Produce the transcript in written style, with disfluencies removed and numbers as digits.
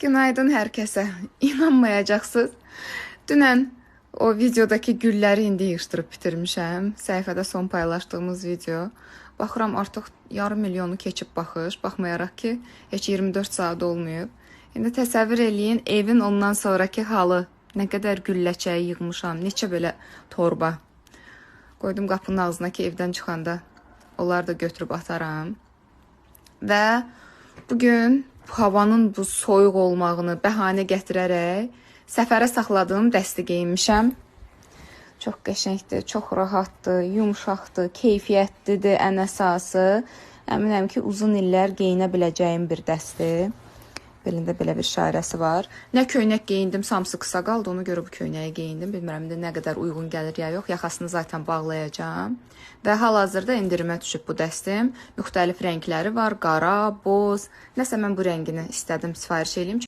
Günaydın hər kəsə. İnanmayacaqsınız. Dünən o videodakı gülləri indi yığışdırıb bitirmişəm. Səhifədə son paylaşdığımız video. Baxıram artıq yarım milyonu keçib baxış. Baxmayaraq ki, heç 24 saat olmayıb. İndi təsəvvür eləyin evin ondan sonraki halı. Nə qədər gülləçəyi yığmışam. Neçə belə torba. Qoydum qapının ağzına ki, evdən çıxanda onları da götürüb ataram. Və bugün havanın bu soyuq olmağını bəhanə gətirərək səfərə saxladığım dəsti geyinmişəm. Çox qəşəngdir, çox rahatdır, yumşaqdır, keyfiyyətlidir ən əsası. Əminəm ki, uzun illər geyinə biləcəyim bir dəstir. Belində belə bir şairəsi var. Nə köynək geyindim, samsı qısa qaldı, ona görə bu köynəyi geyindim. Bilmirəm də nə qədər uyğun gəlir ya yox, yaxasını zaten bağlayacağım. Və hal-hazırda endirimə düşüb bu dəstim. Müxtəlif rəngləri var, qara, boz. Nəsə mən bu rəngini istədim sifariş edeyim.